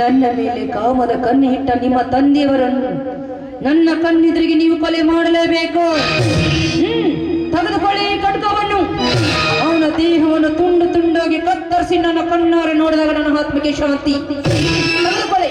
ನನ್ನ ಮೇಲೆ ಕಾಮದ ಕಣ್ಣು ಇಟ್ಟ ನಿಮ್ಮ ತಂದೆಯವರನ್ನು ನನ್ನ ಕಣ್ಣೆದುರಿಗೆ ನೀವು ಕೊಲೆ ಮಾಡಲೇಬೇಕು. ತೆಗೆದುಕೊಳ್ಳಿ ಖಡ್ಗವನ್ನು. ಅವನ ದೇಹವನ್ನು ತುಂಡು ತುಂಡಾಗಿ ಕತ್ತರಿಸಿ ನನ್ನ ಕಣ್ಣಾರೆ ನೋಡಿದಾಗ ನನ್ನ ಆತ್ಮಕ್ಕೆ ಶಾಂತಿ. ತೆಗೆದುಕೊಳ್ಳಿ.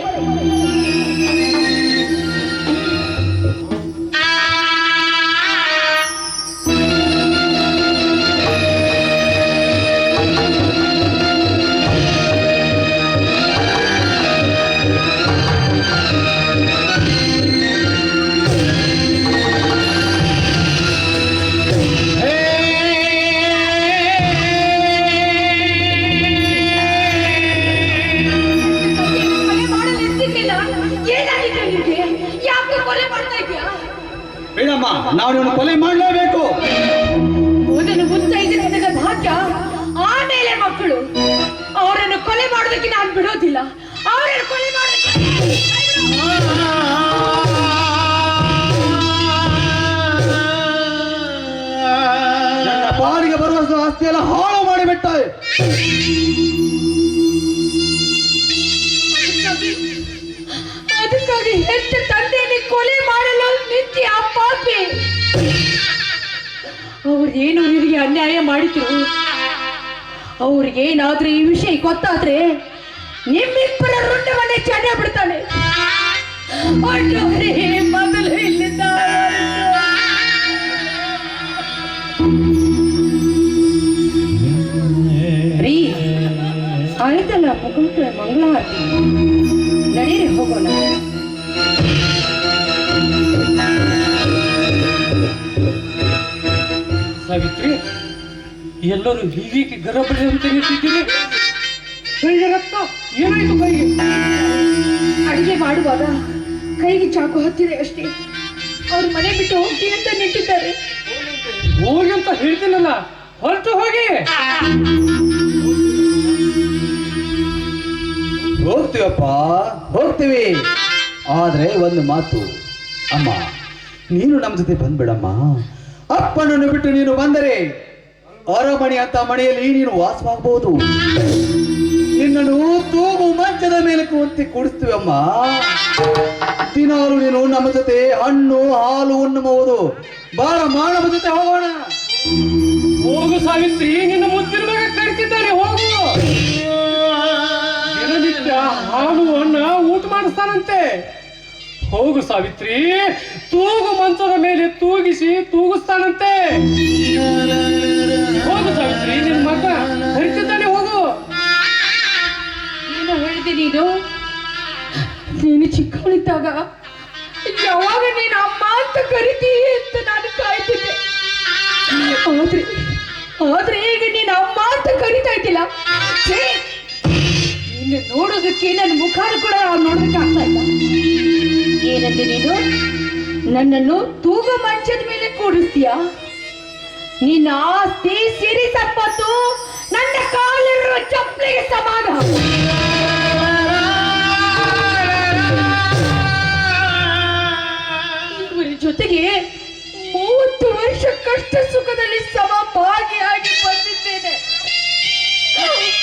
ನಾವು ಇವನು ಕೊಲೆ ಮಾಡಲೇಬೇಕು. ಮೊದಲು ಮುತ್ತೈದರ ಭಾಗ್ಯ, ಆಮೇಲೆ ಮಕ್ಕಳು. ಅವರನ್ನು ಕೊಲೆ ಮಾಡೋದಕ್ಕೆ ನಾನು ಬಿಡೋದಿಲ್ಲ. ಅವರನ್ನು ಕೊಲೆ ಮಾಡೋದಕ್ಕೆ ನನ್ನ ಪಾಲಿಗೆ ಬರುವಷ್ಟು ಆಸ್ತಿ ಎಲ್ಲ ಹಾಳು ಮಾಡಿಬಿಟ್ಟಾರೆ. ಅದಕ್ಕಾಗಿ ಹೆತ್ತ ತಂದೆಯನ್ನು ಕೊಲೆ ಮಾಡಲು ನಿಂತಿ ಆ ಪಾಪಿ. ಅವ್ರೇನು ನಿನಗೆ ಅನ್ಯಾಯ ಮಾಡಿದ್ರು. ಅವ್ರಿಗೇನಾದ್ರೂ ಈ ವಿಷಯ ಗೊತ್ತಾದ್ರೆ ನಿಮ್ಮಿಬ್ಬರ ರುಂಡವನ್ನೇ ಚೆಂಡ ಬಿಡ್ತಾನೆ. ಮೊದಲು ಇಲ್ಲಿಂದ ರೀ ಆಯ್ತಲ್ಲ ಮುಖಂಡ ಮಂಗಳಾರತಿ. ನಡೀರಿ ಹೋಗೋಣ. ಸಾವಿತ್ರಿ, ಎಲ್ಲರೂ ಹೀಗೆ ಗರಬಡಿ ಅಂತ ನಿಂತಿದ್ದೀರಿ. ಕೈಗೆ ರಕ್ತ, ಏನಾಯ್ತು ಕೈಗೆ? ಅಡಿಗೆ ಮಾಡುವಾಗ ಕೈಗೆ ಚಾಕು ಹತ್ತಿದೆ ಅಷ್ಟೇ. ಅವ್ರ ಮನೆ ಬಿಟ್ಟು ಹೋಗಿ ಅಂತ ನಿಂತಿದ್ದಾರೆ. ಹೋಗಿ ಅಂತ ಹೇಳ್ತೀನಲ್ಲ, ಹೊರಟು ಹೋಗಿ. ಹೋಗ್ತೀವಪ್ಪ, ಹೋಗ್ತೀವಿ. ಆದ್ರೆ ಒಂದು ಮಾತು ಅಮ್ಮ, ನೀನು ನಮ್ಮ ಜೊತೆ ಬಂದ್ಬಿಡಮ್ಮ. ಅಪ್ಪನನ್ನು ಬಿಟ್ಟು ನೀನು ಬಂದರೆ ಅರಮಣಿ ಅಂತ ಮನೆಯಲ್ಲಿ ನೀನು ವಾಸವಾಗಬಹುದು. ನಿನ್ನನ್ನು ತೂಗು ಮಂಚದ ಮೇಲೆ ಕೂತಿ ಕೂಡಿಸ್ತೀವಮ್ಮ. ದಿನಾಲು ನೀನು ನಮ್ಮ ಜೊತೆ ಹಣ್ಣು ಹಾಲು ಉಣ್ಣಬಹುದು. ಬಾಳ ನಮ್ಮ ಜೊತೆ ಹೋಗೋಣ. ಹೋಗು ಸಾವಿತ್ರಿ, ನಿನ್ನ ಮುದ್ದಿನ ಮಗ ಕರಿತಿದ್ದಾನೆ, ಹೋಗು. ದಿನನಿತ್ಯ ಹಾಲು ಅನ್ನ ಊಟ ಮಾಡಿಸ್ತಾನಂತೆ. ಹೋಗು ಸಾವಿತ್ರಿ, ತೂಗು ಮಂಚದ ಮೇಲೆ ತೂಗಿಸ್ತಾನಂತೆ. ಹೋಗು ಸಾವಿತ್ರಿ, ನಿನ್ನ ಮಗ ಕರಿತಿದ್ದಾನೆ, ಹೋಗು. ಏನು ಹೇಳಿದೆ ನೀನು? ನೀನು ಚಿಕ್ಕವಳಿದ್ದಾಗ ಯಾವಾಗ ನೀನು ಅಮ್ಮ ಅಂತ ಕರಿತೀಯ ಅಂತ ನಾನು ಕಾಯ್ತಿದ್ದೆ. ಆದ್ರೆ ಈಗ ನೀನು ಅಮ್ಮ ಅಂತ ಕರಿತಾ ಇದ್ದಿಲ್ಲ. ನಿನ್ನ ನೋಡೋದಕ್ಕೆ ನನ್ನ ಮುಖಾನು ಕೂಡ ನೋಡೋದಕ್ಕೆ ಆಗ್ತಾ ಇಲ್ಲ. ಏನಂತೆ ನೀನು? ನನ್ನನ್ನು ತೂಗು ಮಂಚದ ಮೇಲೆ ಕೂಡಿಸ್ತೀಯ? ನಿನ್ನ ಆಸ್ತಿ ಸಿರಿ ಸಂಪತ್ತು ನನ್ನ ಕಾಲಿರುವ ಚಪ್ಪಲಿಗೆ ಸಮಾನ. ಇವರ ಜೊತೆಗೆ 30 ವರ್ಷ ಕಷ್ಟ ಸುಖದಲ್ಲಿ ಸಮಭಾಗಿಯಾಗಿ ಬಂದಿದ್ದೇನೆ.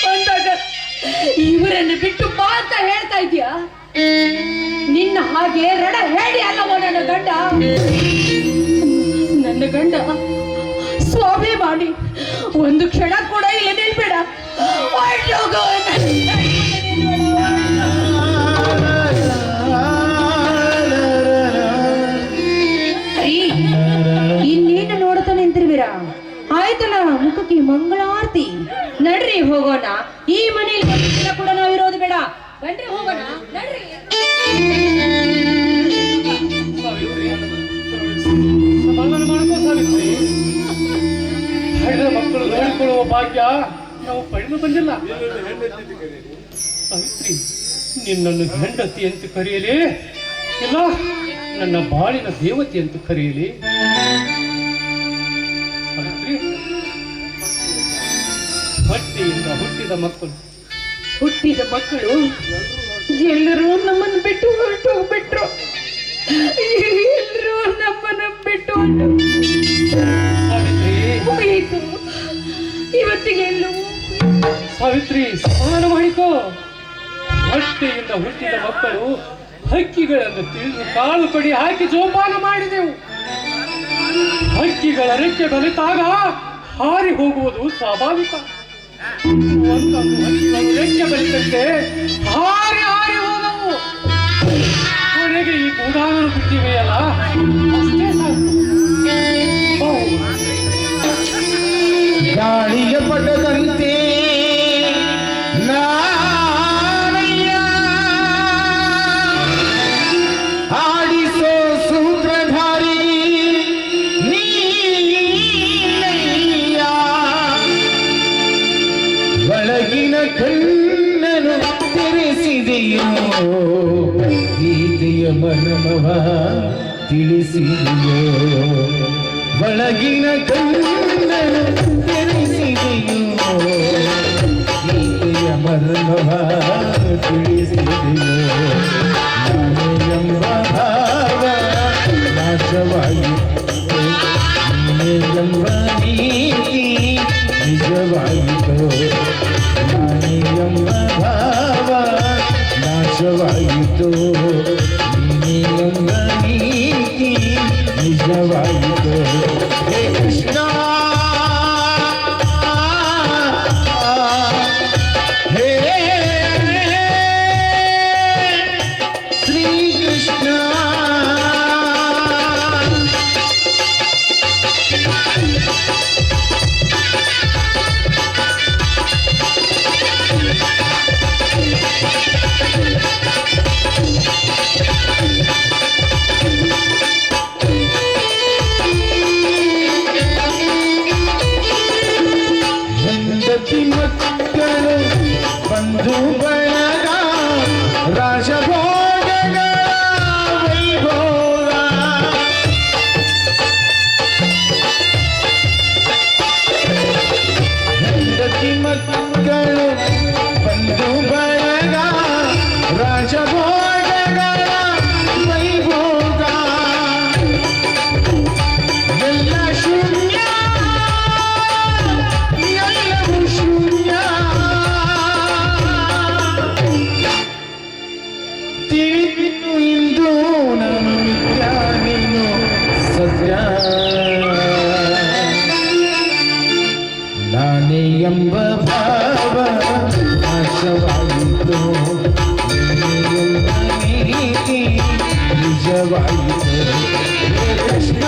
ಬಂದಾಗ ಇವರನ್ನು ಬಿಟ್ಟು ಬಾ ಅಂತ ಹೇಳ್ತಾ ಇದೀಯಾ? ನಿನ್ನ ಹಾಗೆ ರಣ ಹೇಳಿ ಅಲ್ಲವೋ ನನ್ನ ಗಂಡ. ನನ್ನ ಗಂಡ ಸ್ವಾಭಿಮಾನಿ. ಒಂದು ಕ್ಷಣ ಕೂಡ ಇಲ್ಲ ನಿಲ್ಬೇಡ. ಇನ್ನೇನು ನೋಡ್ತಾ ನಿಂತಿರ್ತೀರಾ? ಆಯ್ತಲ್ಲ, ಮುಖಕ್ಕೆ ಮಂಗಳಾರತಿ. ನಡ್ರಿ ಹೋಗೋಣ. ಈ ಮನೆಯಲ್ಲಿ ಕೂಡ ನಾವು ಇರೋದು ಬೇಡ. ಬನ್ರಿ ಹೋಗೋಣ, ನಡ್ರಿ. ಸಮಾಧಾನ ಮಾಡ್ಕೋ ಸಾವಿತ್ರಿ. ಹಳ್ಳ ಮಕ್ಕಳು ನೋಡಿಕೊಳ್ಳುವ ಭಾಗ್ಯ ನಾವು ಪಡೆದು ಬಂದಿಲ್ಲ. ಸಾವಿತ್ರಿ, ನಿನ್ನನ್ನು ಹೆಂಡತಿ ಅಂತ ಕರೆಯಲಿ, ಇಲ್ಲ ನನ್ನ ಬಾಳಿನ ದೇವತೆ ಅಂತ ಕರೆಯಲಿ. ಸಾವಿತ್ರಿ, ಹೊಟ್ಟೆಯಿಂದ ಹುಟ್ಟಿದ ಮಕ್ಕಳು ಎಲ್ಲರೂ ನಮ್ಮನ್ನು ಬಿಟ್ಟು ಹೊರಟು ಹೋಗ್ಬಿಟ್ರು. ಎಲ್ಲರೂ ನಮ್ಮನ್ನು ಬಿಟ್ಟು ಹೋಯಿತು. ಇವತ್ತಿಗೆ ಎಲ್ಲವೂ ಸಾವಿತ್ರಿ, ಸಮಾಧಾನ ಮಾಡಿಕೋ. ಹೊಟ್ಟೆಯಿಂದ ಹುಟ್ಟಿದ ಮಕ್ಕಳು ಹಕ್ಕಿಗಳನ್ನು ತಿಳಿದು ಕಾಲು ಕಡಿ ಹಾಕಿ ಜೋಪಾನ ಮಾಡಿದೆವು. ಹಕ್ಕಿಗಳ ರೆಕ್ಕೆ ಬಲಿತಾಗ ಹಾರಿ ಹೋಗುವುದು ಸ್ವಾಭಾವಿಕ. ಒಂದೊಂದು ಹಕ್ಕಿಗಳು ರೆಕ್ಕೆ ಬಲಿತಂತೆ ಹಾರಿ ಹಾರಿ ಹೋದವು. ಕೊನೆಗೆ ಈ ಗೂಡಾಗಳು ಬಿಟ್ಟಿವೆಯಲ್ಲ, ಅಷ್ಟೇ ಸಾಕು. ಗಾಳಿಯ ಪಟದಂತೆ ನಾನಯ್ಯ ಆಡಿಸೋ ಸೂತ್ರಧಾರಿ ನೀನಯ್ಯ. ಒಳಗಿನ ಕಣ್ಣನು ತೆರೆಸಿದೆಯೋ, ಗೀತೆಯ ಮರ್ಮವ ತಿಳಿಸಿದೆಯೋ. ಒಳಗಿನ ಕಣ್ಣನು ತೆರೆಸಿದೆಯೋ, ಗೀತೆಯ ಮರ್ಮವ ತಿಳಿಸಿದೆಯೋ. ನಾನು ಎಂಬ ಭಾವ ನಾಶವಾಯಿತು, ನೀನೆ ಎಂಬ ನೀತಿ ನಿಜವಾಯಿತು. ನಾನೇ ಎಂಬ ಭಾವ ನಾಶವಾಯಿತು, ನೀನೆ ಎಂಬ ನೀತಿ ನಿಜವಾಯಿತು. ಹೇ ಕೃಷ್ಣ, ಹೇ ಶ್ರೀ ಕೃಷ್ಣ. ಹೆಂಡತಿ ಮಕ್ಕಳು ಬಂಧು ಬಳಗ ರಾಜಭೋಗಗಳ ವೈಭೋಗ. ಹೆಂಡತಿ ಮಕ್ಕಳು ಬಂಧು ಬಳಗ ರಾಜಭೋಗಗಳ ವೈಭೋಗ. ಎಲ್ಲ ಶೂನ್ಯ, ಎಲ್ಲವೂ ಶೂನ್ಯ. ತಿಳಿದಿತ್ತು ಇಂದು ನಾನು ಮಿಥ್ಯ, ನೀನು ಸತ್ಯ. ನಾನೇ ಎಂಬ ಭಾವ ನಾಶವಾಯಿತು, ನೀನೇ ಎಂಬ ನೀತಿ ನಿಜವಾಯಿತು. ಹೇ ಕೃಷ್ಣ.